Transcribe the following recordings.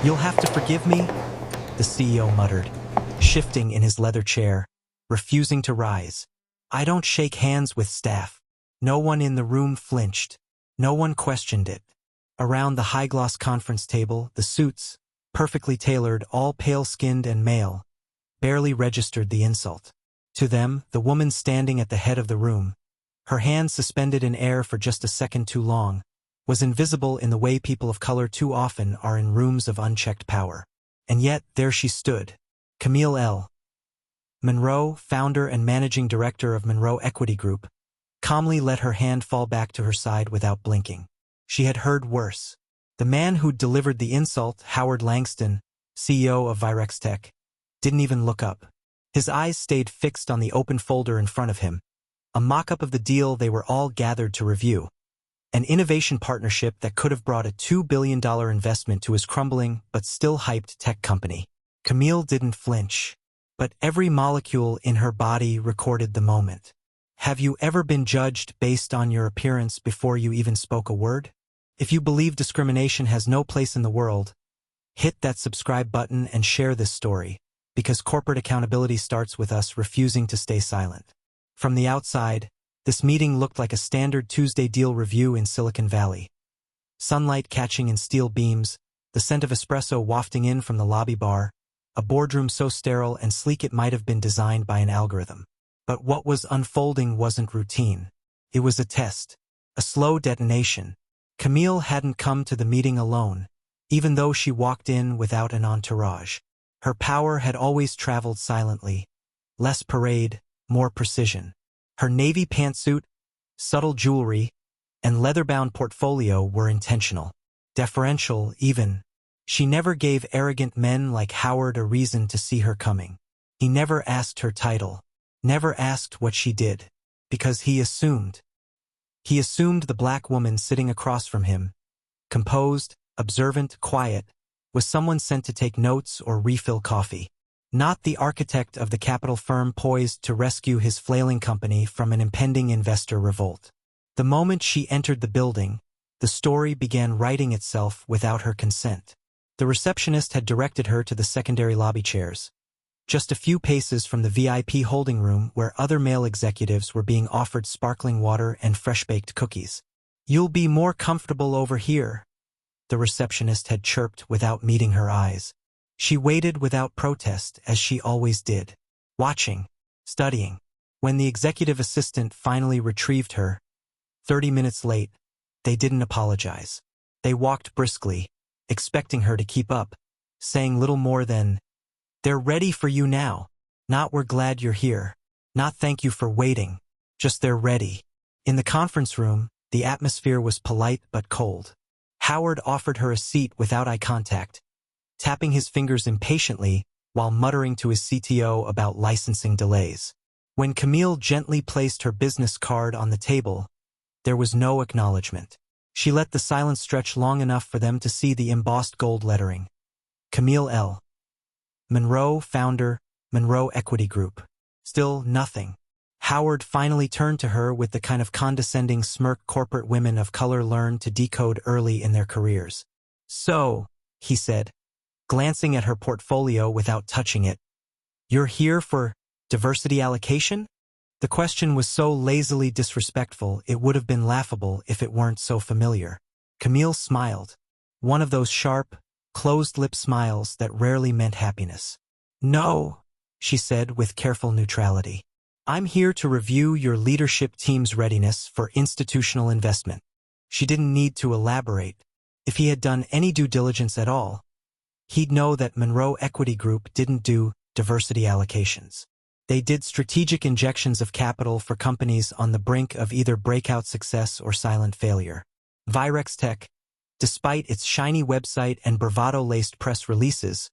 You'll have to forgive me, the CEO muttered, shifting in his leather chair, refusing to rise. I don't shake hands with staff. No one in the room flinched. No one questioned it. Around the high-gloss conference table, the suits, perfectly tailored, all pale-skinned and male, barely registered the insult. To them, the woman standing at the head of the room, her hands suspended in air for just a second too long, was invisible in the way people of color too often are in rooms of unchecked power. And yet, there she stood, Camille L. Monroe, founder and managing director of Monroe Equity Group, calmly let her hand fall back to her side without blinking. She had heard worse. The man who'd delivered the insult, Howard Langston, CEO of Virextech, didn't even look up. His eyes stayed fixed on the open folder in front of him, a mock-up of the deal they were all gathered to review. An innovation partnership that could have brought a $2 billion investment to his crumbling but still hyped tech company. Camille didn't flinch, but every molecule in her body recorded the moment. Have you ever been judged based on your appearance before you even spoke a word? If you believe discrimination has no place in the world, hit that subscribe button and share this story, because corporate accountability starts with us refusing to stay silent. From the outside, this meeting looked like a standard Tuesday deal review in Silicon Valley. Sunlight catching in steel beams, the scent of espresso wafting in from the lobby bar, a boardroom so sterile and sleek it might have been designed by an algorithm. But what was unfolding wasn't routine. It was a test, a slow detonation. Camille hadn't come to the meeting alone, even though she walked in without an entourage. Her power had always traveled silently. Less parade, more precision. Her navy pantsuit, subtle jewelry, and leather-bound portfolio were intentional. Deferential, even. She never gave arrogant men like Howard a reason to see her coming. He never asked her title, never asked what she did, because he assumed. He assumed the black woman sitting across from him, composed, observant, quiet, was someone sent to take notes or refill coffee. Not the architect of the capital firm poised to rescue his flailing company from an impending investor revolt. The moment she entered the building, the story began writing itself without her consent. The receptionist had directed her to the secondary lobby chairs, just a few paces from the VIP holding room where other male executives were being offered sparkling water and fresh-baked cookies. "You'll be more comfortable over here," the receptionist had chirped without meeting her eyes. She waited without protest, as she always did, watching, studying. When the executive assistant finally retrieved her, 30 minutes late, they didn't apologize. They walked briskly, expecting her to keep up, saying little more than, "They're ready for you now. Not we're glad you're here. Not thank you for waiting. Just they're ready." In the conference room, the atmosphere was polite but cold. Howard offered her a seat without eye contact, tapping his fingers impatiently while muttering to his CTO about licensing delays. When Camille gently placed her business card on the table, there was no acknowledgement. She let the silence stretch long enough for them to see the embossed gold lettering. Camille L. Monroe, founder, Monroe Equity Group. Still nothing. Howard finally turned to her with the kind of condescending smirk corporate women of color learn to decode early in their careers. "So," he said, glancing at her portfolio without touching it, "you're here for diversity allocation?" The question was so lazily disrespectful it would have been laughable if it weren't so familiar. Camille smiled, one of those sharp, closed-lip smiles that rarely meant happiness. "No," she said with careful neutrality. "I'm here to review your leadership team's readiness for institutional investment." She didn't need to elaborate. If he had done any due diligence at all, he'd know that Monroe Equity Group didn't do diversity allocations. They did strategic injections of capital for companies on the brink of either breakout success or silent failure. Virextech, despite its shiny website and bravado-laced press releases,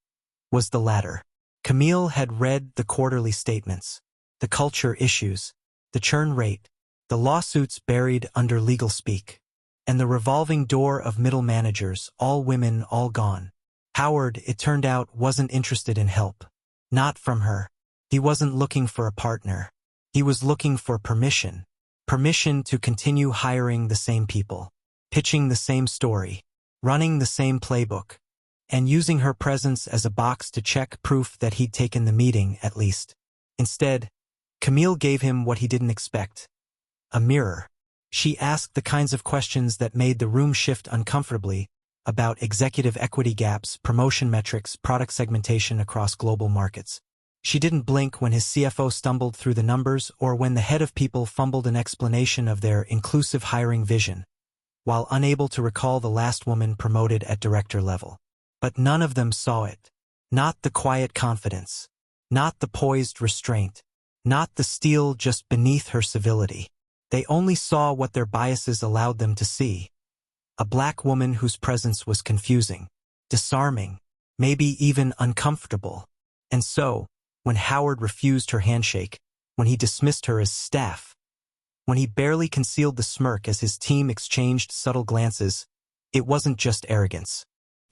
was the latter. Camille had read the quarterly statements, the culture issues, the churn rate, the lawsuits buried under legal speak, and the revolving door of middle managers, all women, all gone. Howard, it turned out, wasn't interested in help. Not from her. He wasn't looking for a partner. He was looking for permission. Permission to continue hiring the same people, pitching the same story, running the same playbook, and using her presence as a box to check proof that he'd taken the meeting, at least. Instead, Camille gave him what he didn't expect: a mirror. She asked the kinds of questions that made the room shift uncomfortably, about executive equity gaps, promotion metrics, product segmentation across global markets. She didn't blink when his CFO stumbled through the numbers or when the head of people fumbled an explanation of their inclusive hiring vision, while unable to recall the last woman promoted at director level. But none of them saw it. Not the quiet confidence. Not the poised restraint. Not the steel just beneath her civility. They only saw what their biases allowed them to see. A black woman whose presence was confusing, disarming, maybe even uncomfortable. And so, when Howard refused her handshake, when he dismissed her as staff, when he barely concealed the smirk as his team exchanged subtle glances, it wasn't just arrogance.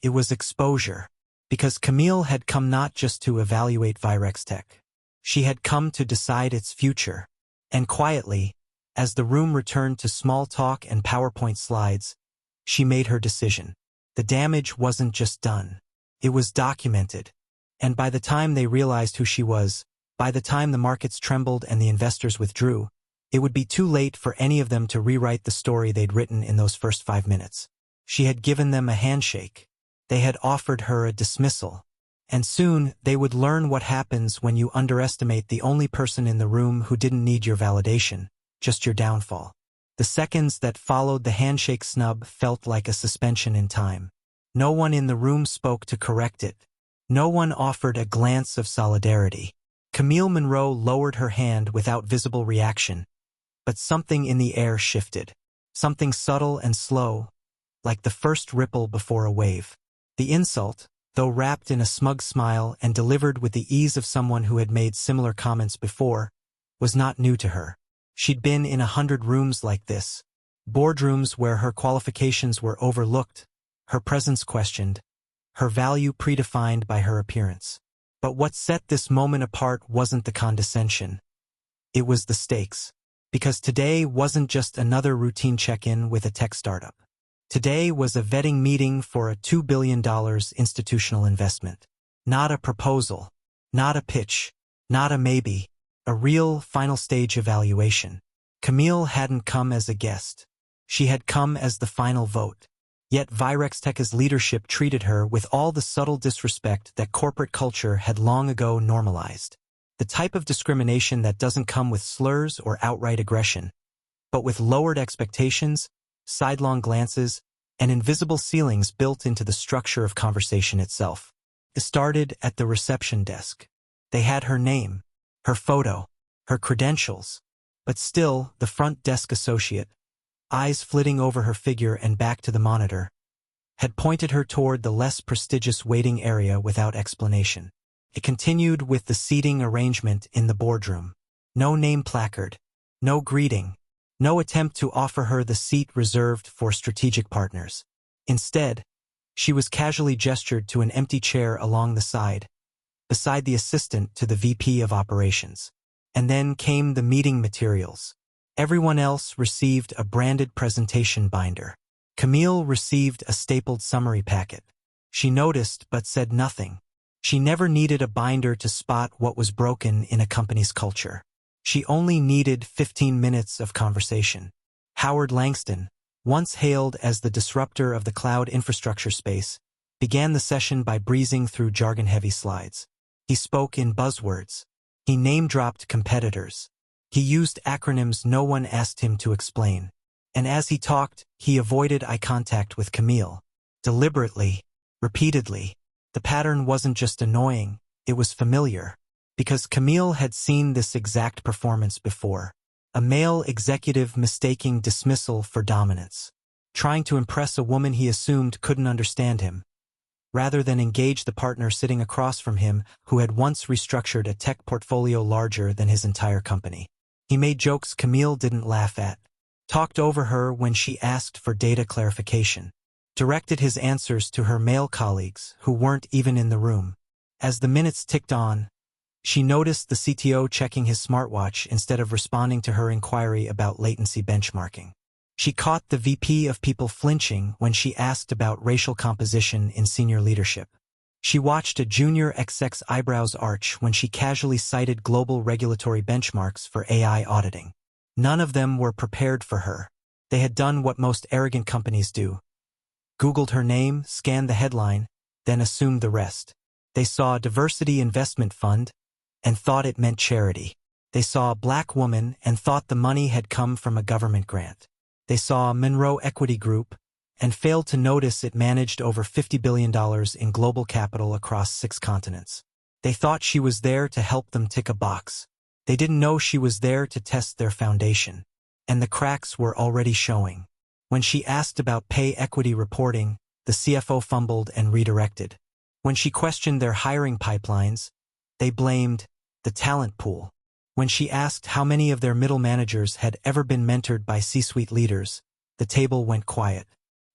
It was exposure. Because Camille had come not just to evaluate Virextech. She had come to decide its future. And quietly, as the room returned to small talk and PowerPoint slides, she made her decision. The damage wasn't just done. It was documented. And by the time they realized who she was, by the time the markets trembled and the investors withdrew, it would be too late for any of them to rewrite the story they'd written in those first 5 minutes. She had given them a handshake. They had offered her a dismissal. And soon, they would learn what happens when you underestimate the only person in the room who didn't need your validation, just your downfall. The seconds that followed the handshake snub felt like a suspension in time. No one in the room spoke to correct it. No one offered a glance of solidarity. Camille Monroe lowered her hand without visible reaction, but something in the air shifted. Something subtle and slow, like the first ripple before a wave. The insult, though wrapped in a smug smile and delivered with the ease of someone who had made similar comments before, was not new to her. She'd been in 100 rooms like this, boardrooms where her qualifications were overlooked, her presence questioned, her value predefined by her appearance. But what set this moment apart wasn't the condescension. It was the stakes. Because today wasn't just another routine check-in with a tech startup. Today was a vetting meeting for a $2 billion institutional investment. Not a proposal, not a pitch, not a maybe, a real final stage evaluation. Camille hadn't come as a guest. She had come as the final vote. Yet Virextech's leadership treated her with all the subtle disrespect that corporate culture had long ago normalized. The type of discrimination that doesn't come with slurs or outright aggression, but with lowered expectations, sidelong glances, and invisible ceilings built into the structure of conversation itself. It started at the reception desk. They had her name, her photo, her credentials, but still the front desk associate, eyes flitting over her figure and back to the monitor, had pointed her toward the less prestigious waiting area without explanation. It continued with the seating arrangement in the boardroom. No name placard, no greeting, no attempt to offer her the seat reserved for strategic partners. Instead, she was casually gestured to an empty chair along the side, beside the assistant to the VP of operations. And then came the meeting materials. Everyone else received a branded presentation binder. Camille received a stapled summary packet. She noticed but said nothing. She never needed a binder to spot what was broken in a company's culture. She only needed 15 minutes of conversation. Howard Langston, once hailed as the disruptor of the cloud infrastructure space, began the session by breezing through jargon-heavy slides. He spoke in buzzwords. He name-dropped competitors. He used acronyms no one asked him to explain. And as he talked, he avoided eye contact with Camille. Deliberately, repeatedly. The pattern wasn't just annoying, it was familiar. Because Camille had seen this exact performance before. A male executive mistaking dismissal for dominance. Trying to impress a woman he assumed couldn't understand him, rather than engage the partner sitting across from him who had once restructured a tech portfolio larger than his entire company. He made jokes Camille didn't laugh at, talked over her when she asked for data clarification, directed his answers to her male colleagues who weren't even in the room. As the minutes ticked on, she noticed the CTO checking his smartwatch instead of responding to her inquiry about latency benchmarking. She caught the VP of People flinching when she asked about racial composition in senior leadership. She watched a junior exec's eyebrows arch when she casually cited global regulatory benchmarks for AI auditing. None of them were prepared for her. They had done what most arrogant companies do. Googled her name, scanned the headline, then assumed the rest. They saw a diversity investment fund and thought it meant charity. They saw a black woman and thought the money had come from a government grant. They saw Monroe Equity Group and failed to notice it managed over $50 billion in global capital across 6 continents. They thought she was there to help them tick a box. They didn't know she was there to test their foundation. And the cracks were already showing. When she asked about pay equity reporting, the CFO fumbled and redirected. When she questioned their hiring pipelines, they blamed the talent pool. When she asked how many of their middle managers had ever been mentored by C-suite leaders, the table went quiet.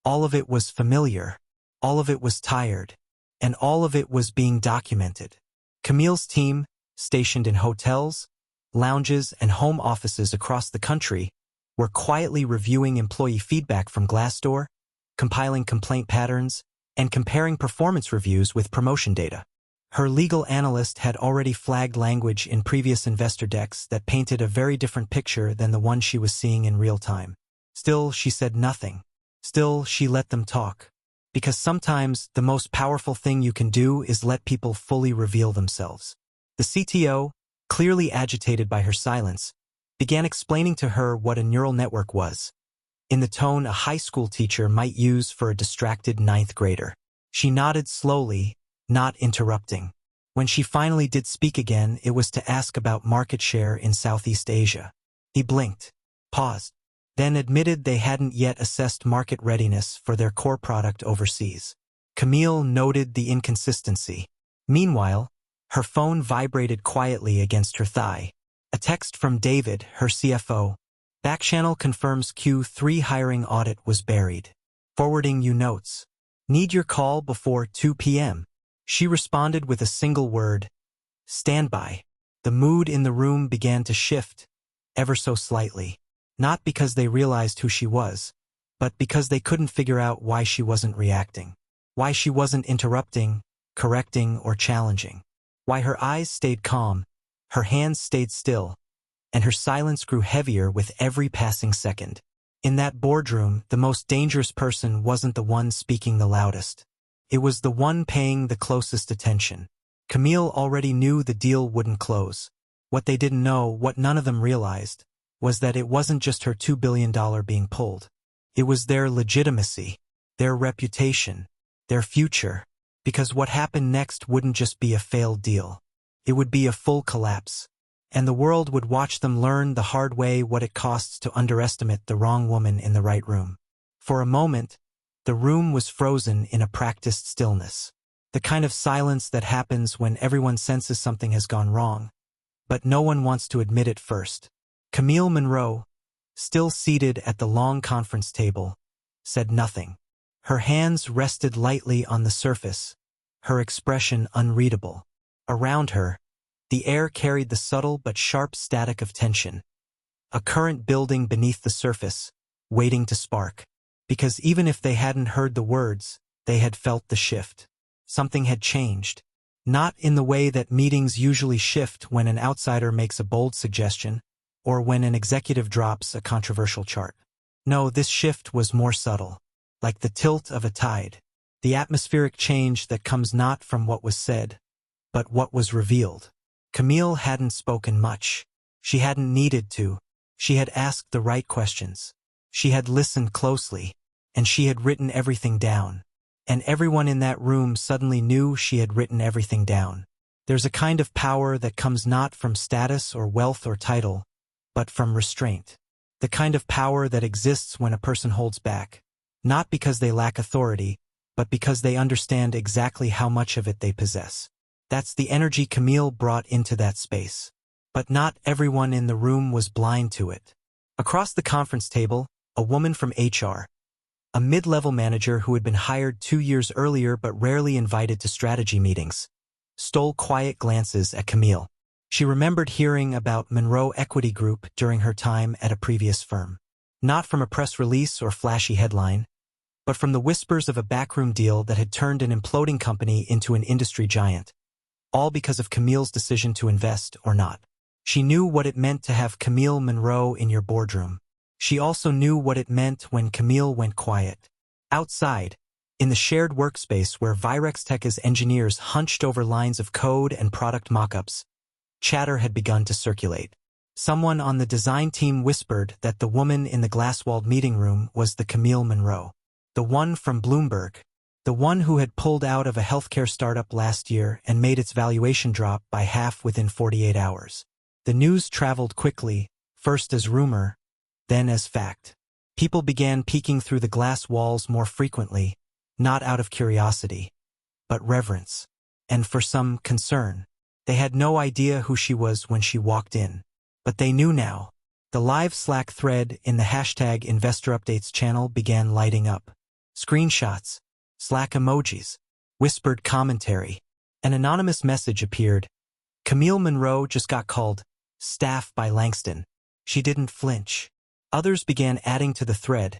All of it was familiar, all of it was tired, and all of it was being documented. Camille's team, stationed in hotels, lounges, and home offices across the country, were quietly reviewing employee feedback from Glassdoor, compiling complaint patterns, and comparing performance reviews with promotion data. Her legal analyst had already flagged language in previous investor decks that painted a very different picture than the one she was seeing in real time. Still, she said nothing. Still, she let them talk. Because sometimes the most powerful thing you can do is let people fully reveal themselves. The CTO, clearly agitated by her silence, began explaining to her what a neural network was, in the tone a high school teacher might use for a distracted 9th grader. She nodded slowly, not interrupting. When she finally did speak again, it was to ask about market share in Southeast Asia. He blinked, paused, then admitted they hadn't yet assessed market readiness for their core product overseas. Camille noted the inconsistency. Meanwhile, her phone vibrated quietly against her thigh. A text from David, her CFO. Backchannel confirms Q3 hiring audit was buried. Forwarding you notes. Need your call before 2 p.m. She responded with a single word. Standby. The mood in the room began to shift, ever so slightly. Not because they realized who she was, but because they couldn't figure out why she wasn't reacting. Why she wasn't interrupting, correcting, or challenging. Why her eyes stayed calm, her hands stayed still, and her silence grew heavier with every passing second. In that boardroom, the most dangerous person wasn't the one speaking the loudest. It was the one paying the closest attention. Camille already knew the deal wouldn't close. What they didn't know, what none of them realized, was that it wasn't just her $2 billion being pulled. It was their legitimacy, their reputation, their future, because what happened next wouldn't just be a failed deal. It would be a full collapse. And the world would watch them learn the hard way what it costs to underestimate the wrong woman in the right room. For a moment, the room was frozen in a practiced stillness. The kind of silence that happens when everyone senses something has gone wrong, but no one wants to admit it first. Camille Monroe, still seated at the long conference table, said nothing. Her hands rested lightly on the surface, her expression unreadable. Around her, the air carried the subtle but sharp static of tension. A current building beneath the surface, waiting to spark. Because even if they hadn't heard the words, they had felt the shift. Something had changed. Not in the way that meetings usually shift when an outsider makes a bold suggestion, or when an executive drops a controversial chart. No, this shift was more subtle, like the tilt of a tide. The atmospheric change that comes not from what was said, but what was revealed. Camille hadn't spoken much. She hadn't needed to. She had asked the right questions. She had listened closely, and she had written everything down. And everyone in that room suddenly knew she had written everything down. There's a kind of power that comes not from status or wealth or title, but from restraint. The kind of power that exists when a person holds back, not because they lack authority, but because they understand exactly how much of it they possess. That's the energy Camille brought into that space. But not everyone in the room was blind to it. Across the conference table, a woman from HR, a mid-level manager who had been hired 2 years earlier but rarely invited to strategy meetings, stole quiet glances at Camille. She remembered hearing about Monroe Equity Group during her time at a previous firm. Not from a press release or flashy headline, but from the whispers of a backroom deal that had turned an imploding company into an industry giant. All because of Camille's decision to invest or not. She knew what it meant to have Camille Monroe in your boardroom. She also knew what it meant when Camille went quiet. Outside, in the shared workspace where Virextech's engineers hunched over lines of code and product mock-ups, chatter had begun to circulate. Someone on the design team whispered that the woman in the glass-walled meeting room was the Camille Monroe. The one from Bloomberg. The one who had pulled out of a healthcare startup last year and made its valuation drop by half within 48 hours. The news traveled quickly, first as rumor, then as fact. People began peeking through the glass walls more frequently, not out of curiosity, but reverence, and for some concern. They had no idea who she was when she walked in, but they knew now. The live Slack thread in the hashtag Investor Updates channel began lighting up. Screenshots, Slack emojis, whispered commentary. An anonymous message appeared. Camille Monroe just got called staff by Langston. She didn't flinch. Others began adding to the thread.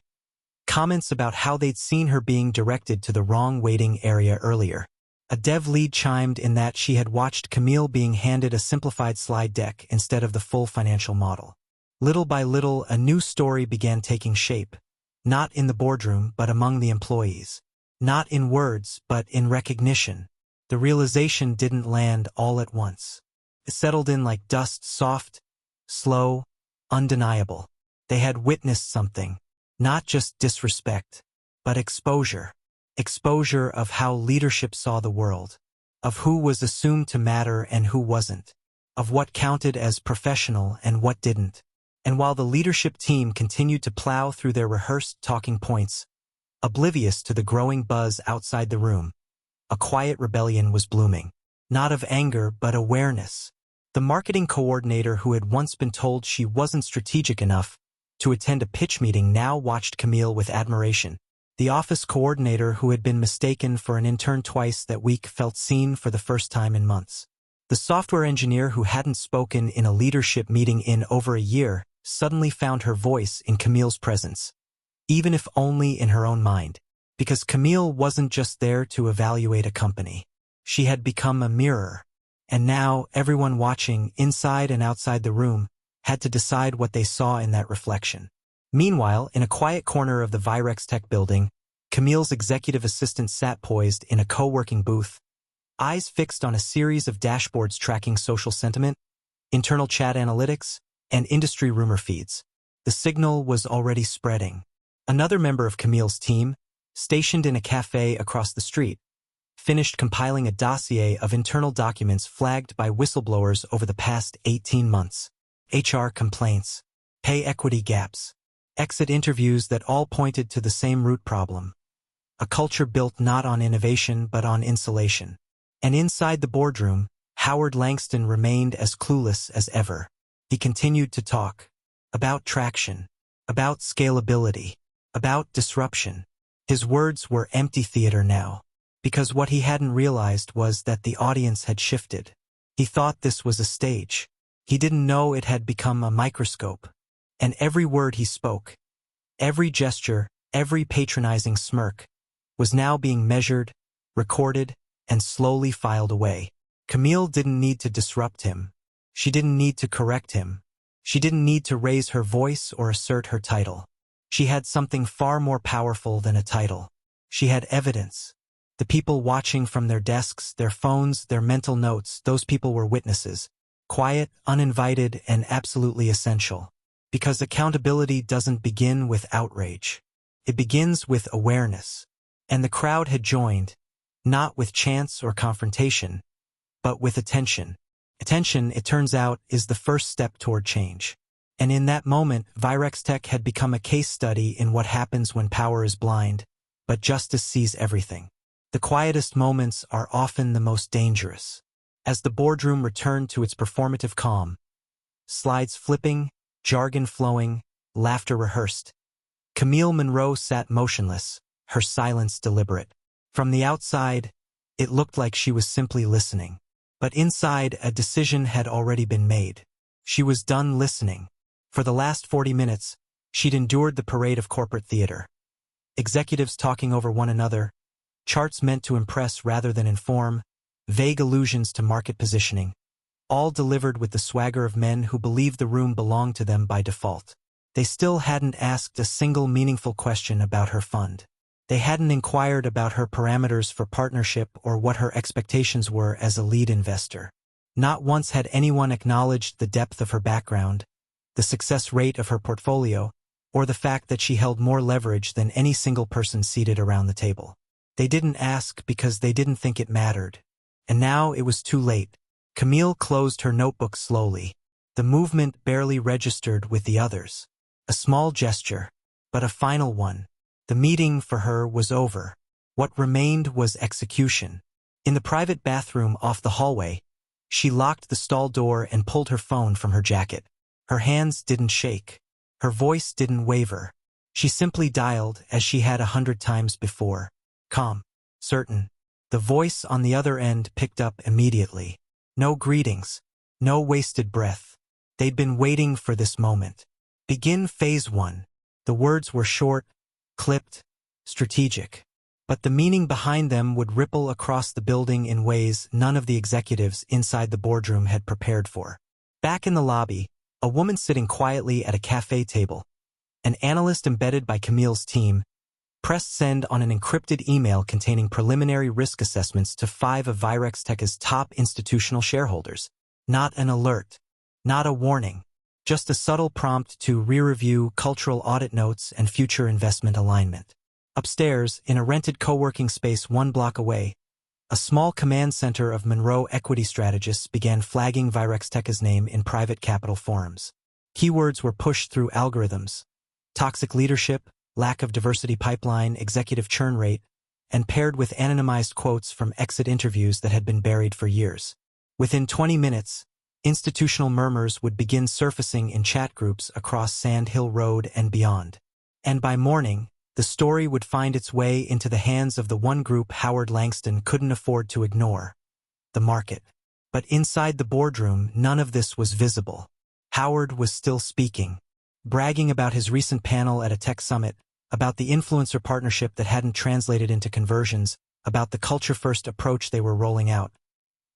Comments about how they'd seen her being directed to the wrong waiting area earlier. A dev lead chimed in that she had watched Camille being handed a simplified slide deck instead of the full financial model. Little by little, a new story began taking shape. Not in the boardroom, but among the employees. Not in words, but in recognition. The realization didn't land all at once. It settled in like dust, soft, slow, undeniable. They had witnessed something. Not just disrespect, but exposure. Exposure of how leadership saw the world. Of who was assumed to matter and who wasn't. Of what counted as professional and what didn't. And while the leadership team continued to plow through their rehearsed talking points, oblivious to the growing buzz outside the room, a quiet rebellion was blooming. Not of anger, but awareness. The marketing coordinator who had once been told she wasn't strategic enough to attend a pitch meeting now watched Camille with admiration. The office coordinator who had been mistaken for an intern twice that week felt seen for the first time in months. The software engineer who hadn't spoken in a leadership meeting in over a year suddenly found her voice in Camille's presence, even if only in her own mind, because Camille wasn't just there to evaluate a company. She had become a mirror, and now everyone watching, inside and outside the room, had to decide what they saw in that reflection. Meanwhile, in a quiet corner of the Virextech building, Camille's executive assistant sat poised in a co-working booth, eyes fixed on a series of dashboards tracking social sentiment, internal chat analytics, and industry rumor feeds. The signal was already spreading. Another member of Camille's team, stationed in a cafe across the street, finished compiling a dossier of internal documents flagged by whistleblowers over the past 18 months. HR complaints, pay equity gaps, exit interviews that all pointed to the same root problem. A culture built not on innovation but on insulation. And inside the boardroom, Howard Langston remained as clueless as ever. He continued to talk about traction, about scalability, about disruption. His words were empty theater now, because what he hadn't realized was that the audience had shifted. He thought this was a stage. He didn't know it had become a microscope. And every word he spoke, every gesture, every patronizing smirk, was now being measured, recorded, and slowly filed away. Camille didn't need to disrupt him. She didn't need to correct him. She didn't need to raise her voice or assert her title. She had something far more powerful than a title. She had evidence. The people watching from their desks, their phones, their mental notes, those people were witnesses. Quiet, uninvited, and absolutely essential. Because accountability doesn't begin with outrage. It begins with awareness. And the crowd had joined, not with chance or confrontation, but with attention. Attention, it turns out, is the first step toward change. And in that moment, Virextech had become a case study in what happens when power is blind, but justice sees everything. The quietest moments are often the most dangerous. As the boardroom returned to its performative calm, slides flipping, jargon flowing, laughter rehearsed, Camille Monroe sat motionless, her silence deliberate. From the outside, it looked like she was simply listening. But inside, a decision had already been made. She was done listening. For the last 40 minutes, She'd endured the parade of corporate theater. Executives talking over one another, charts meant to impress rather than inform, vague allusions to market positioning, all delivered with the swagger of men who believed the room belonged to them by default. They still hadn't asked a single meaningful question about her fund. They hadn't inquired about her parameters for partnership or what her expectations were as a lead investor. Not once had anyone acknowledged the depth of her background, the success rate of her portfolio, or the fact that she held more leverage than any single person seated around the table. They didn't ask because they didn't think it mattered. And now it was too late. Camille closed her notebook slowly. The movement barely registered with the others. A small gesture, but a final one. The meeting for her was over. What remained was execution. In the private bathroom off the hallway, she locked the stall door and pulled her phone from her jacket. Her hands didn't shake. Her voice didn't waver. She simply dialed as she had 100 times before. Calm. Certain. The voice on the other end picked up immediately. No greetings. No wasted breath. They'd been waiting for this moment. Begin phase 1. The words were short, clipped, strategic. But the meaning behind them would ripple across the building in ways none of the executives inside the boardroom had prepared for. Back in the lobby, a woman sitting quietly at a cafe table, an analyst embedded by Camille's team, pressed send on an encrypted email containing preliminary risk assessments to 5 of Virextech's top institutional shareholders. Not an alert. Not a warning. Just a subtle prompt to re-review cultural audit notes and future investment alignment. Upstairs, in a rented co-working space 1 block away, a small command center of Monroe equity strategists began flagging Virextech's name in private capital forums. Keywords were pushed through algorithms: toxic leadership, lack of diversity pipeline, executive churn rate, and paired with anonymized quotes from exit interviews that had been buried for years. Within 20 minutes, institutional murmurs would begin surfacing in chat groups across Sand Hill Road and beyond. And by morning, the story would find its way into the hands of the one group Howard Langston couldn't afford to ignore: the market. But inside the boardroom, none of this was visible. Howard was still speaking, bragging about his recent panel at a tech summit, about the influencer partnership that hadn't translated into conversions, about the culture-first approach they were rolling out.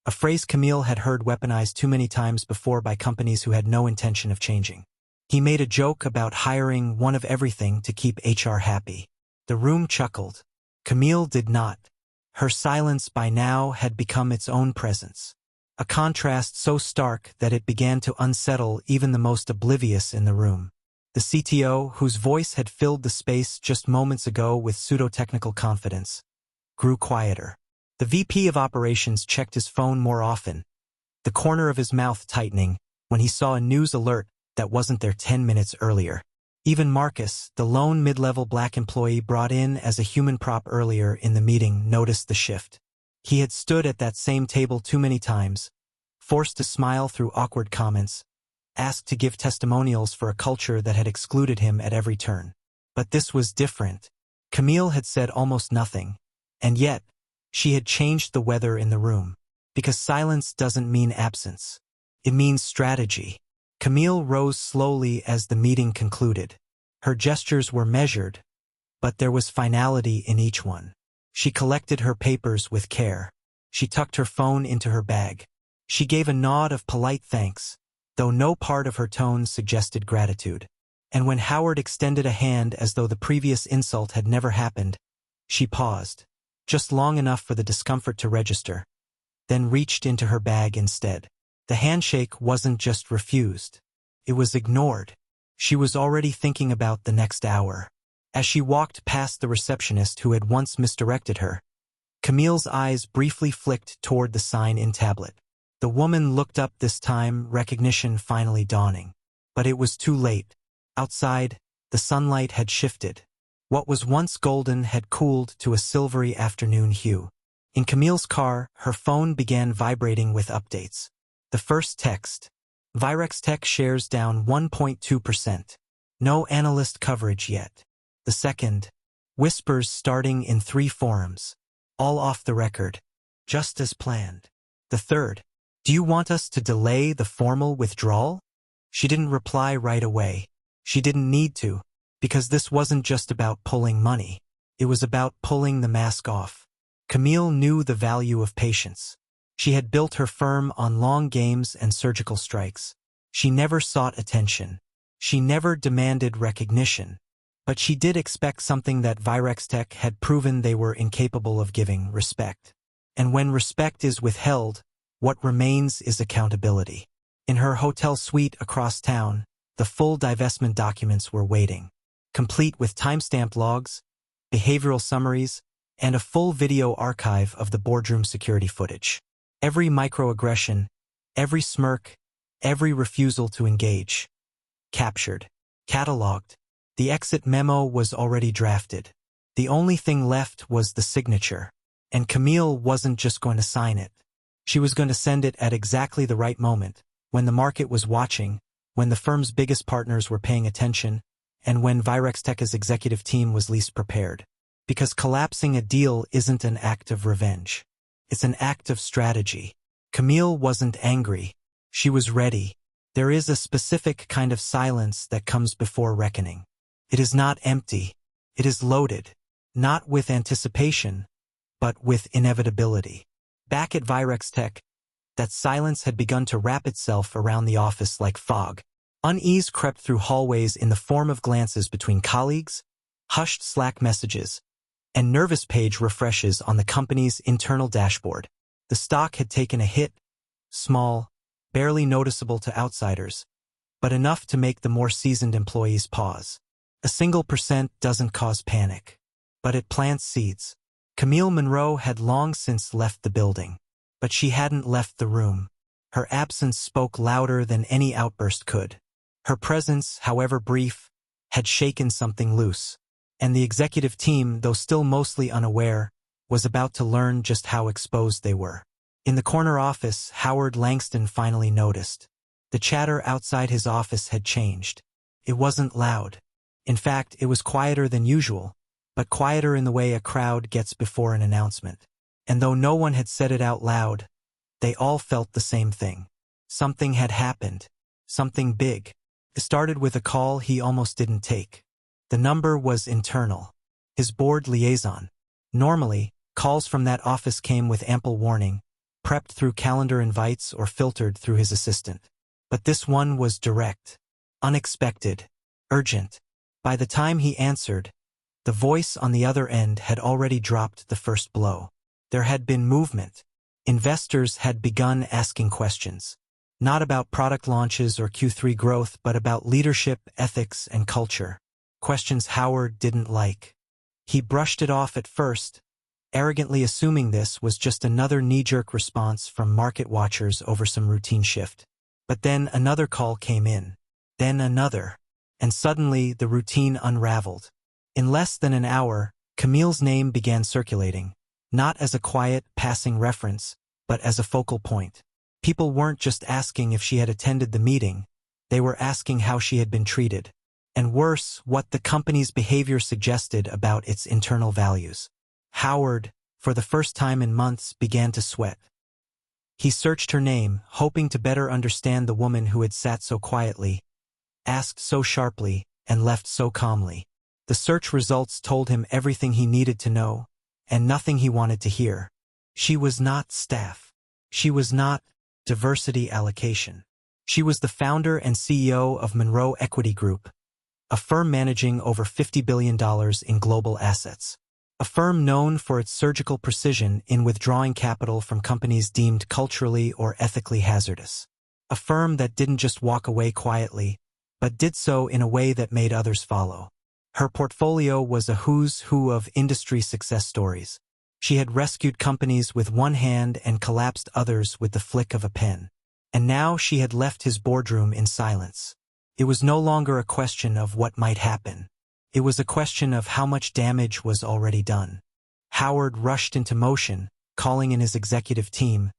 A phrase Camille had heard weaponized too many times before by companies who had no intention of changing. He made a joke about hiring one of everything to keep HR happy. The room chuckled. Camille did not. Her silence by now had become its own presence. A contrast so stark that it began to unsettle even the most oblivious in the room. The CTO, whose voice had filled the space just moments ago with pseudo-technical confidence, grew quieter. The VP of operations checked his phone more often, the corner of his mouth tightening, when he saw a news alert that wasn't there 10 minutes earlier. Even Marcus, the lone mid-level black employee brought in as a human prop earlier in the meeting, noticed the shift. He had stood at that same table too many times, forced to smile through awkward comments, asked to give testimonials for a culture that had excluded him at every turn. But this was different. Camille had said almost nothing, and yet, she had changed the weather in the room. Because silence doesn't mean absence. It means strategy. Camille rose slowly as the meeting concluded. Her gestures were measured, but there was finality in each one. She collected her papers with care. She tucked her phone into her bag. She gave a nod of polite thanks, though no part of her tone suggested gratitude. And when Howard extended a hand as though the previous insult had never happened, she paused, just long enough for the discomfort to register, then reached into her bag instead. The handshake wasn't just refused. It was ignored. She was already thinking about the next hour. As she walked past the receptionist who had once misdirected her, Camille's eyes briefly flicked toward the sign-in tablet. The woman looked up this time, recognition finally dawning. But it was too late. Outside, the sunlight had shifted. What was once golden had cooled to a silvery afternoon hue. In Camille's car, her phone began vibrating with updates. The first text: Virextech shares down 1.2%. No analyst coverage yet. The second: whispers starting in 3 forums. All off the record. Just as planned. The third: do you want us to delay the formal withdrawal? She didn't reply right away. She didn't need to. Because this wasn't just about pulling money. It was about pulling the mask off. Camille knew the value of patience. She had built her firm on long games and surgical strikes. She never sought attention. She never demanded recognition. But she did expect something that Virextech had proven they were incapable of giving: respect. And when respect is withheld, what remains is accountability. In her hotel suite across town, the full divestment documents were waiting, complete with timestamp logs, behavioral summaries, and a full video archive of the boardroom security footage. Every microaggression, every smirk, every refusal to engage. Captured. Catalogued. The exit memo was already drafted. The only thing left was the signature. And Camille wasn't just going to sign it. She was going to send it at exactly the right moment, when the market was watching, when the firm's biggest partners were paying attention, and when Virextech's executive team was least prepared. Because collapsing a deal isn't an act of revenge. It's an act of strategy. Camille wasn't angry. She was ready. There is a specific kind of silence that comes before reckoning. It is not empty. It is loaded. Not with anticipation, but with inevitability. Back at Virextech, that silence had begun to wrap itself around the office like fog. Unease crept through hallways in the form of glances between colleagues, hushed Slack messages, and nervous page refreshes on the company's internal dashboard. The stock had taken a hit, small, barely noticeable to outsiders, but enough to make the more seasoned employees pause. A single % doesn't cause panic, but it plants seeds. Camille Monroe had long since left the building, but she hadn't left the room. Her absence spoke louder than any outburst could. Her presence, however brief, had shaken something loose, and the executive team, though still mostly unaware, was about to learn just how exposed they were. In the corner office, Howard Langston finally noticed. The chatter outside his office had changed. It wasn't loud. In fact, it was quieter than usual, but quieter in the way a crowd gets before an announcement. And though no one had said it out loud, they all felt the same thing. Something had happened. Something big. It started with a call he almost didn't take. The number was internal. His board liaison. Normally, calls from that office came with ample warning, prepped through calendar invites or filtered through his assistant. But this one was direct, unexpected, urgent. By the time he answered, the voice on the other end had already dropped the first blow. There had been movement. Investors had begun asking questions. Not about product launches or Q3 growth, but about leadership, ethics, and culture. Questions Howard didn't like. He brushed it off at first, arrogantly assuming this was just another knee-jerk response from market watchers over some routine shift. But then another call came in. Then another. And suddenly the routine unraveled. In less than an hour, Camille's name began circulating, not as a quiet, passing reference, but as a focal point. People weren't just asking if she had attended the meeting, they were asking how she had been treated. And worse, what the company's behavior suggested about its internal values. Howard, for the first time in months, began to sweat. He searched her name, hoping to better understand the woman who had sat so quietly, asked so sharply, and left so calmly. The search results told him everything he needed to know, and nothing he wanted to hear. She was not staff. She was not diversity allocation. She was the founder and CEO of Monroe Equity Group, a firm managing over $50 billion in global assets. A firm known for its surgical precision in withdrawing capital from companies deemed culturally or ethically hazardous. A firm that didn't just walk away quietly, but did so in a way that made others follow. Her portfolio was a who's who of industry success stories. She had rescued companies with one hand and collapsed others with the flick of a pen. And now she had left his boardroom in silence. It was no longer a question of what might happen. It was a question of how much damage was already done. Howard rushed into motion, calling in his executive team,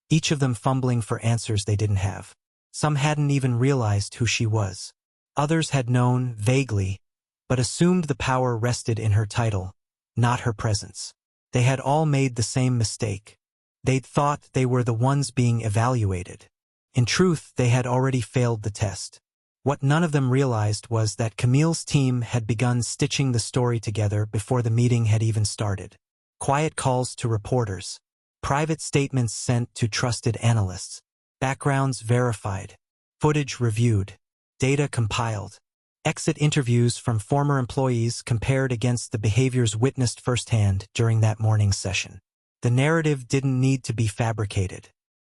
each of them fumbling for answers they didn't have. Some hadn't even realized who she was. Others had known, vaguely, but assumed the power rested in her title, not her presence. They had all made the same mistake. They'd thought they were the ones being evaluated. In truth, they had already failed the test. What none of them realized was that Camille's team had begun stitching the story together before the meeting had even started. Quiet calls to reporters, private statements sent to trusted analysts, backgrounds verified, footage reviewed, data compiled, exit interviews from former employees compared against the behaviors witnessed firsthand during that morning's session. The narrative didn't need to be fabricated.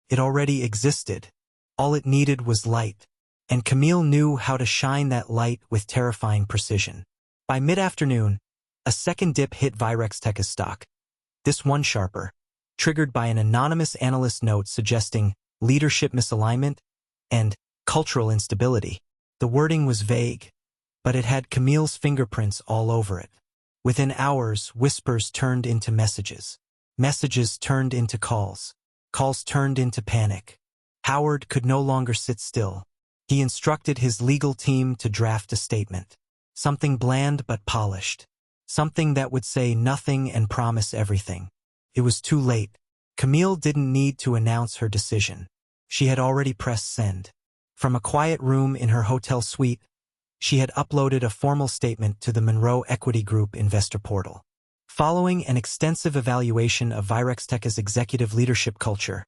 It already existed. All it needed was light. And Camille knew how to shine that light with terrifying precision. By mid-afternoon, a second dip hit Virextech's stock. This one sharper, triggered by an anonymous analyst note suggesting leadership misalignment and cultural instability. The wording was vague, but it had Camille's fingerprints all over it. Within hours, whispers turned into messages. Messages turned into calls. Calls turned into panic. Howard could no longer sit still. He instructed his legal team to draft a statement. Something bland but polished. Something that would say nothing and promise everything. It was too late. Camille didn't need to announce her decision. She had already pressed send. From a quiet room in her hotel suite, she had uploaded a formal statement to the Monroe Equity Group investor portal. Following an extensive evaluation of Virextech's executive leadership culture,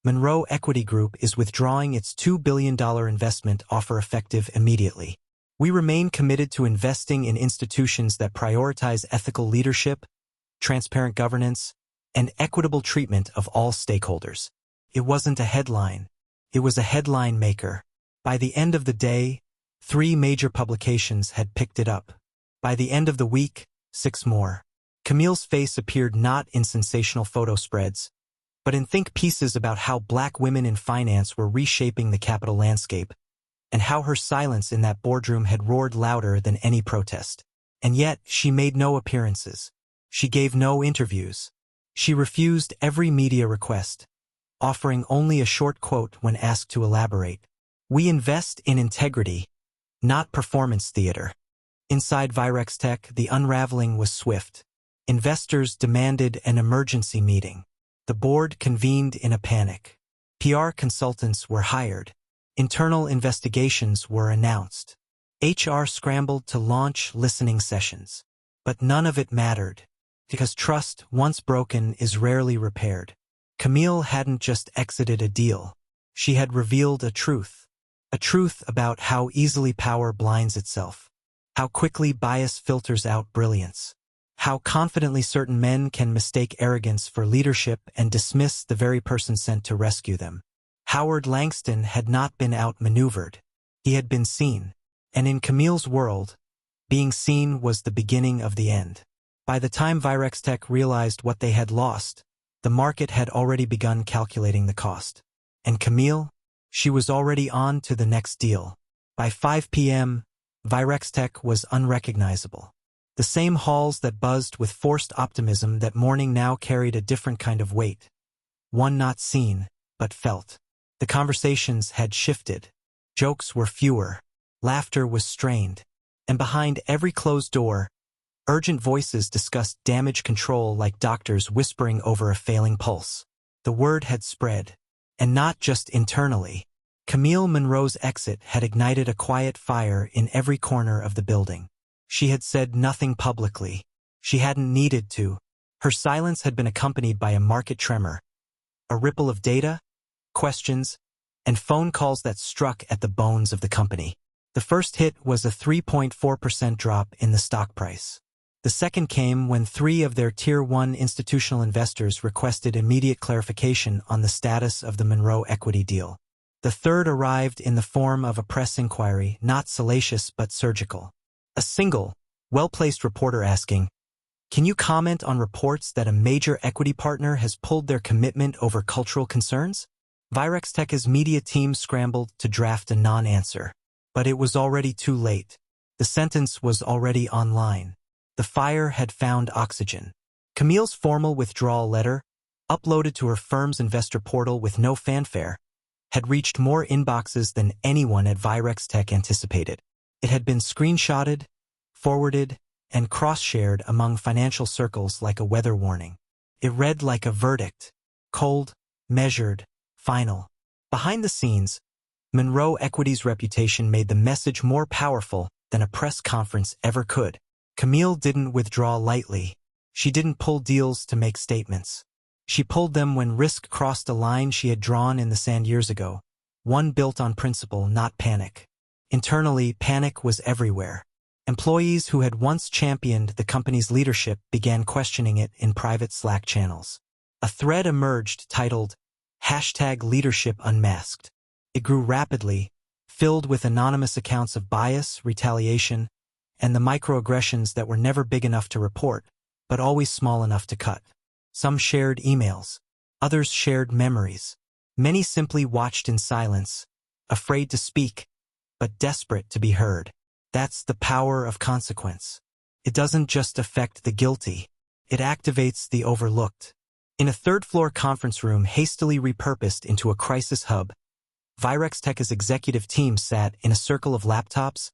Monroe Equity Group is withdrawing its $2 billion investment offer effective immediately. We remain committed to investing in institutions that prioritize ethical leadership, transparent governance, and equitable treatment of all stakeholders. It wasn't a headline. It was a headline maker. By the end of the day, 3 major publications had picked it up. By the end of the week, 6 more. Camille's face appeared not in sensational photo spreads, but in think pieces about how Black women in finance were reshaping the capital landscape, and how her silence in that boardroom had roared louder than any protest. And yet, she made no appearances. She gave no interviews. She refused every media request, offering only a short quote when asked to elaborate. "We invest in integrity, not performance theater." Inside Virextech, the unraveling was swift. Investors demanded an emergency meeting. The board convened in a panic. PR consultants were hired. Internal investigations were announced. HR scrambled to launch listening sessions. But none of it mattered, because trust, once broken, is rarely repaired. Camille hadn't just exited a deal. She had revealed a truth about how easily power blinds itself, how quickly bias filters out brilliance, how confidently certain men can mistake arrogance for leadership and dismiss the very person sent to rescue them. Howard Langston had not been outmaneuvered. He had been seen. And in Camille's world, being seen was the beginning of the end. By the time Virextech realized what they had lost, the market had already begun calculating the cost. And Camille? She was already on to the next deal. By 5 p.m., Virextech was unrecognizable. The same halls that buzzed with forced optimism that morning now carried a different kind of weight. One not seen, but felt. The conversations had shifted. Jokes were fewer. Laughter was strained. And behind every closed door, urgent voices discussed damage control like doctors whispering over a failing pulse. The word had spread. And not just internally. Camille Monroe's exit had ignited a quiet fire in every corner of the building. She had said nothing publicly. She hadn't needed to. Her silence had been accompanied by a market tremor, a ripple of data, questions, and phone calls that struck at the bones of the company. The first hit was a 3.4% drop in the stock price. The second came when 3 of their Tier 1 institutional investors requested immediate clarification on the status of the Monroe equity deal. The third arrived in the form of a press inquiry, not salacious but surgical. A single, well-placed reporter asking, "Can you comment on reports that a major equity partner has pulled their commitment over cultural concerns?" Virextech's media team scrambled to draft a non-answer. But it was already too late. The sentence was already online. The fire had found oxygen. Camille's formal withdrawal letter, uploaded to her firm's investor portal with no fanfare, had reached more inboxes than anyone at Virextech anticipated. It had been screenshotted, forwarded, and cross-shared among financial circles like a weather warning. It read like a verdict, cold, measured, final. Behind the scenes, Monroe Equity's reputation made the message more powerful than a press conference ever could. Camille didn't withdraw lightly. She didn't pull deals to make statements. She pulled them when risk crossed a line she had drawn in the sand years ago, one built on principle, not panic. Internally, panic was everywhere. Employees who had once championed the company's leadership began questioning it in private Slack channels. A thread emerged titled #LeadershipUnmasked. It grew rapidly, filled with anonymous accounts of bias, retaliation, and the microaggressions that were never big enough to report, but always small enough to cut. Some shared emails. Others shared memories. Many simply watched in silence, afraid to speak, but desperate to be heard. That's the power of consequence. It doesn't just affect the guilty. It activates the overlooked. In a third-floor conference room hastily repurposed into a crisis hub, Virextech's executive team sat in a circle of laptops,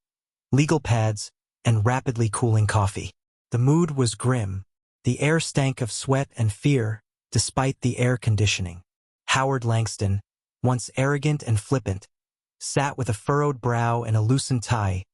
legal pads, and rapidly cooling coffee. The mood was grim. The air stank of sweat and fear, despite the air conditioning. Howard Langston, once arrogant and flippant, sat with a furrowed brow and a loosened tie,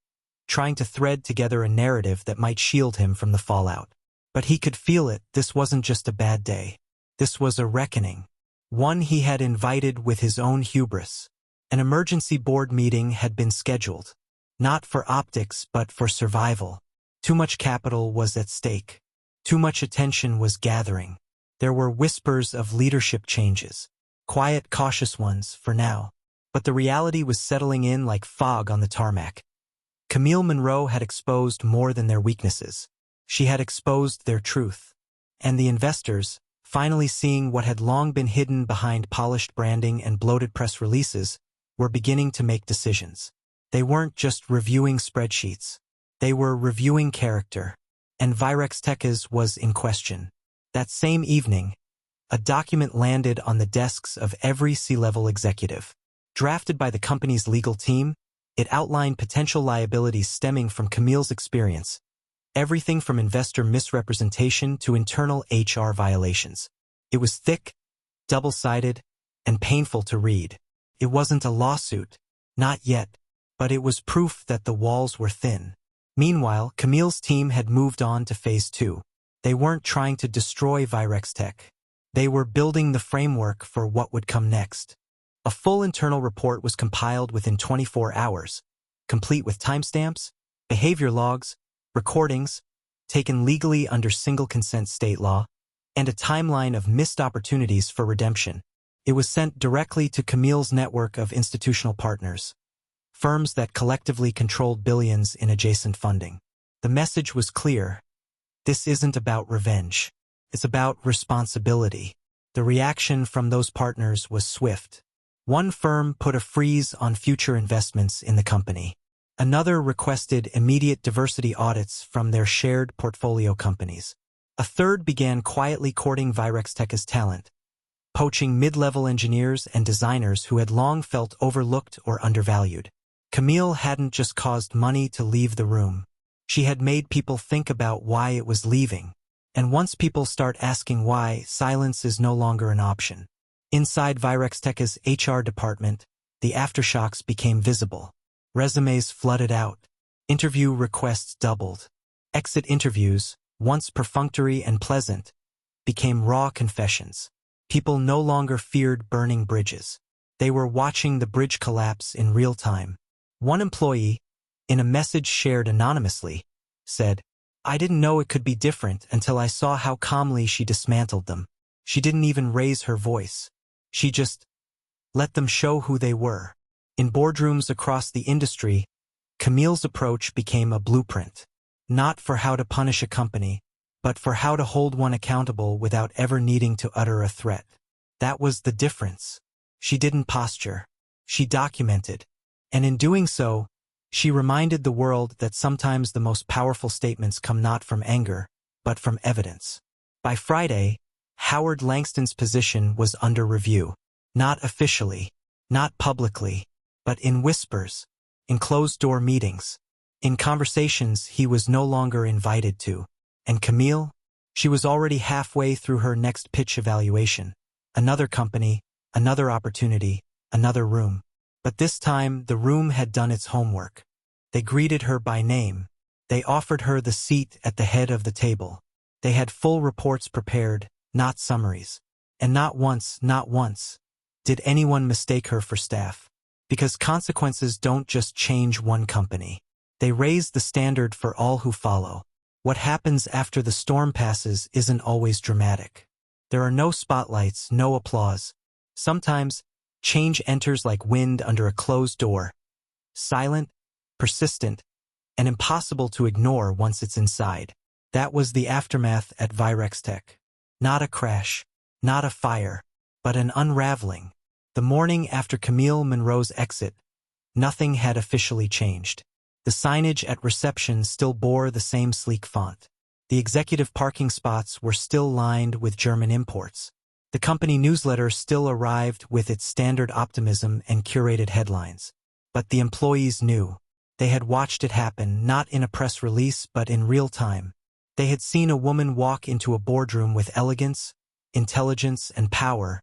trying to thread together a narrative that might shield him from the fallout. But he could feel it. This wasn't just a bad day. This was a reckoning. One he had invited with his own hubris. An emergency board meeting had been scheduled. Not for optics, but for survival. Too much capital was at stake. Too much attention was gathering. There were whispers of leadership changes. Quiet, cautious ones, for now. But the reality was settling in like fog on the tarmac. Camille Monroe had exposed more than their weaknesses. She had exposed their truth. And the investors, finally seeing what had long been hidden behind polished branding and bloated press releases, were beginning to make decisions. They weren't just reviewing spreadsheets. They were reviewing character. And Virextech's was in question. That same evening, a document landed on the desks of every C-level executive. Drafted by the company's legal team, it outlined potential liabilities stemming from Camille's experience, everything from investor misrepresentation to internal HR violations. It was thick, double-sided, and painful to read. It wasn't a lawsuit, not yet, but it was proof that the walls were thin. Meanwhile, Camille's team had moved on to phase 2. They weren't trying to destroy Virextech. They were building the framework for what would come next. A full internal report was compiled within 24 hours, complete with timestamps, behavior logs, recordings, taken legally under single consent state law, and a timeline of missed opportunities for redemption. It was sent directly to Camille's network of institutional partners, firms that collectively controlled billions in adjacent funding. The message was clear. This isn't about revenge. It's about responsibility. The reaction from those partners was swift. One firm put a freeze on future investments in the company. Another requested immediate diversity audits from their shared portfolio companies. A third began quietly courting Virextech's talent, poaching mid-level engineers and designers who had long felt overlooked or undervalued. Camille hadn't just caused money to leave the room. She had made people think about why it was leaving. And once people start asking why, silence is no longer an option. Inside Virextech's HR department, the aftershocks became visible. Resumes flooded out. Interview requests doubled. Exit interviews, once perfunctory and pleasant, became raw confessions. People no longer feared burning bridges. They were watching the bridge collapse in real time. One employee, in a message shared anonymously, said, "I didn't know it could be different until I saw how calmly she dismantled them. She didn't even raise her voice. She just let them show who they were." In boardrooms across the industry, Camille's approach became a blueprint, not for how to punish a company, but for how to hold one accountable without ever needing to utter a threat. That was the difference. She didn't posture. She documented. And in doing so, she reminded the world that sometimes the most powerful statements come not from anger, but from evidence. By Friday, Howard Langston's position was under review. Not officially, not publicly, but in whispers, in closed-door meetings, in conversations he was no longer invited to. And Camille? She was already halfway through her next pitch evaluation. Another company, another opportunity, another room. But this time, the room had done its homework. They greeted her by name. They offered her the seat at the head of the table. They had full reports prepared, not summaries. And not once, did anyone mistake her for staff. Because consequences don't just change one company. They raise the standard for all who follow. What happens after the storm passes isn't always dramatic. There are no spotlights, no applause. Sometimes, change enters like wind under a closed door. Silent, persistent, and impossible to ignore once it's inside. That was the aftermath at Virextech. Not a crash, not a fire, but an unraveling. The morning after Camille Monroe's exit, nothing had officially changed. The signage at reception still bore the same sleek font. The executive parking spots were still lined with German imports. The company newsletter still arrived with its standard optimism and curated headlines. But the employees knew. They had watched it happen, not in a press release, but in real time. They had seen a woman walk into a boardroom with elegance, intelligence, and power,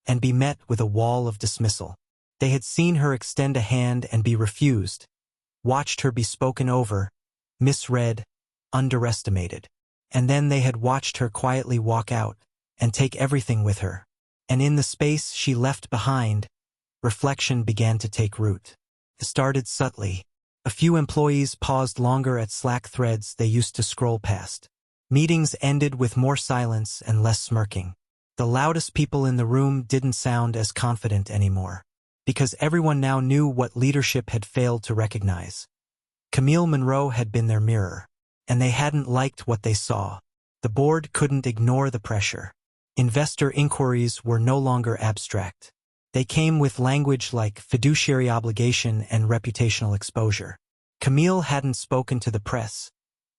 and be met with a wall of dismissal. They had seen her extend a hand and be refused, watched her be spoken over, misread, underestimated. And then they had watched her quietly walk out and take everything with her. And in the space she left behind, reflection began to take root. It started subtly. A few employees paused longer at Slack threads they used to scroll past. Meetings ended with more silence and less smirking. The loudest people in the room didn't sound as confident anymore, because everyone now knew what leadership had failed to recognize. Camille Monroe had been their mirror, and they hadn't liked what they saw. The board couldn't ignore the pressure. Investor inquiries were no longer abstract. They came with language like fiduciary obligation and reputational exposure. Camille hadn't spoken to the press,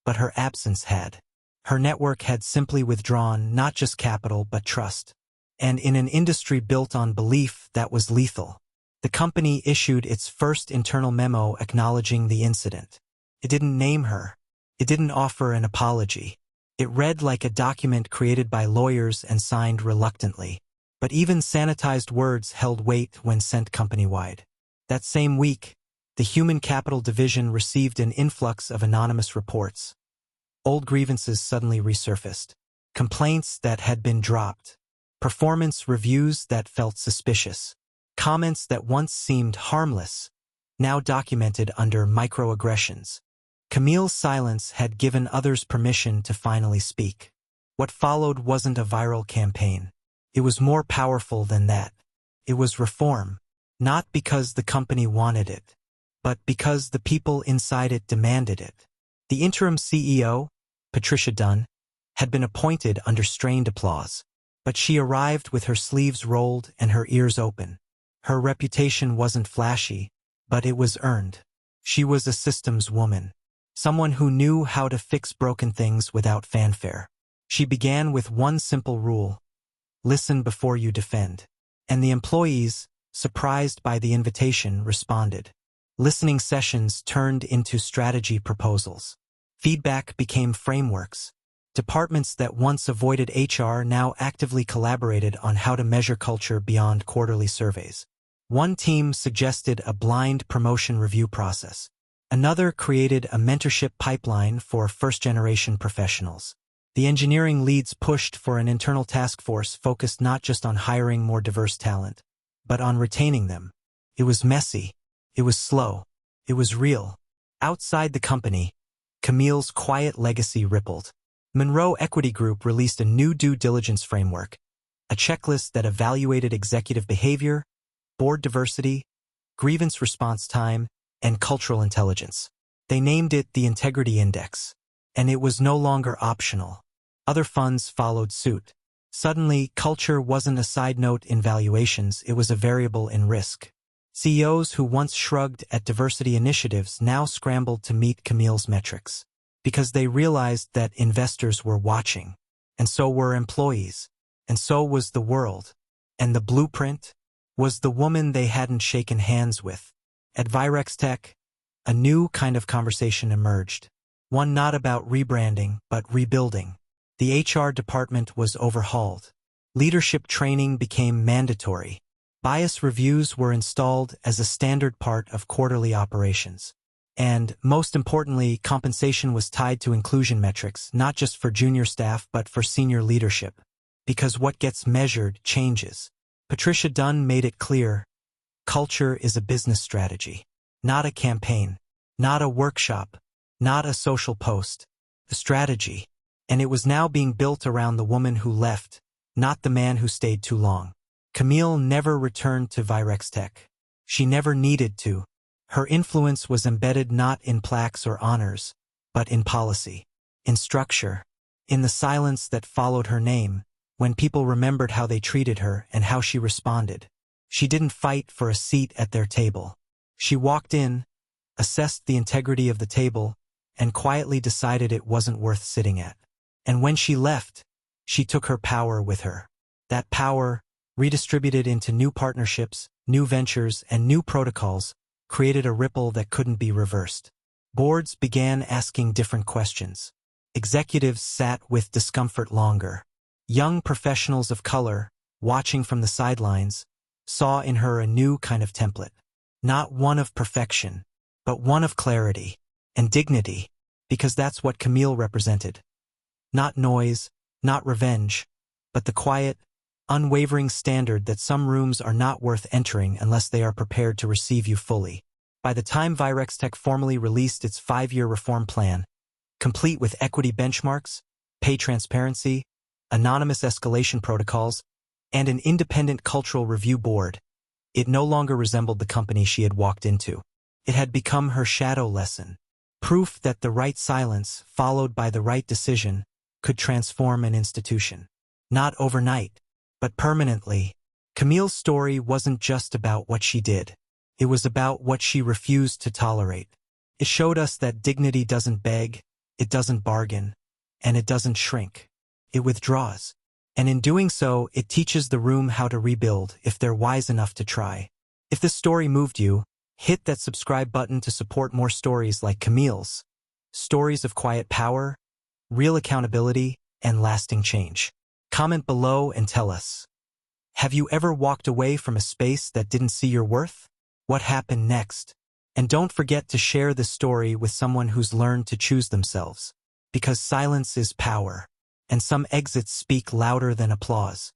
but her absence had. Her network had simply withdrawn not just capital but trust. And in an industry built on belief that was lethal, the company issued its first internal memo acknowledging the incident. It didn't name her. It didn't offer an apology. It read like a document created by lawyers and signed reluctantly. But even sanitized words held weight when sent company-wide. That same week, the Human Capital Division received an influx of anonymous reports. Old grievances suddenly resurfaced. Complaints that had been dropped. Performance reviews that felt suspicious. Comments that once seemed harmless, now documented under microaggressions. Camille's silence had given others permission to finally speak. What followed wasn't a viral campaign. It was more powerful than that. It was reform, not because the company wanted it, but because the people inside it demanded it. The interim CEO, Patricia Dunn, had been appointed under strained applause, but she arrived with her sleeves rolled and her ears open. Her reputation wasn't flashy, but it was earned. She was a systems woman, someone who knew how to fix broken things without fanfare. She began with one simple rule: listen before you defend. And the employees, surprised by the invitation, responded. Listening sessions turned into strategy proposals. Feedback became frameworks. Departments that once avoided HR now actively collaborated on how to measure culture beyond quarterly surveys. One team suggested a blind promotion review process. Another created a mentorship pipeline for first-generation professionals. The engineering leads pushed for an internal task force focused not just on hiring more diverse talent, but on retaining them. It was messy. It was slow. It was real. Outside the company, Camille's quiet legacy rippled. Monroe Equity Group released a new due diligence framework, a checklist that evaluated executive behavior, board diversity, grievance response time, and cultural intelligence. They named it the Integrity Index, and it was no longer optional. Other funds followed suit. Suddenly, culture wasn't a side note in valuations, it was a variable in risk. CEOs who once shrugged at diversity initiatives now scrambled to meet Camille's metrics, because they realized that investors were watching, and so were employees, and so was the world. And the blueprint was the woman they hadn't shaken hands with. At Virextech, a new kind of conversation emerged, one not about rebranding, but rebuilding. The HR department was overhauled. Leadership training became mandatory. Bias reviews were installed as a standard part of quarterly operations. And, most importantly, compensation was tied to inclusion metrics, not just for junior staff but for senior leadership. Because what gets measured changes. Patricia Dunn made it clear, culture is a business strategy, not a campaign, not a workshop, not a social post. The strategy. And it was now being built around the woman who left, not the man who stayed too long. Camille never returned to Virextech. She never needed to. Her influence was embedded not in plaques or honors, but in policy, in structure, in the silence that followed her name, when people remembered how they treated her and how she responded. She didn't fight for a seat at their table. She walked in, assessed the integrity of the table, and quietly decided it wasn't worth sitting at. And when she left, she took her power with her. That power, redistributed into new partnerships, new ventures, and new protocols, created a ripple that couldn't be reversed. Boards began asking different questions. Executives sat with discomfort longer. Young professionals of color, watching from the sidelines, saw in her a new kind of template. Not one of perfection, but one of clarity and dignity, because that's what Camille represented. Not noise, not revenge, but the quiet, unwavering standard that some rooms are not worth entering unless they are prepared to receive you fully. By the time Virextech formally released its 5-year reform plan, complete with equity benchmarks, pay transparency, anonymous escalation protocols, and an independent cultural review board, it no longer resembled the company she had walked into. It had become her shadow lesson, proof that the right silence, followed by the right decision, could transform an institution. Not overnight, but permanently. Camille's story wasn't just about what she did. It was about what she refused to tolerate. It showed us that dignity doesn't beg, it doesn't bargain, and it doesn't shrink. It withdraws. And in doing so, it teaches the room how to rebuild if they're wise enough to try. If this story moved you, hit that subscribe button to support more stories like Camille's. Stories of quiet power, real accountability, and lasting change. Comment below and tell us. Have you ever walked away from a space that didn't see your worth? What happened next? And don't forget to share this story with someone who's learned to choose themselves. Because silence is power, and some exits speak louder than applause.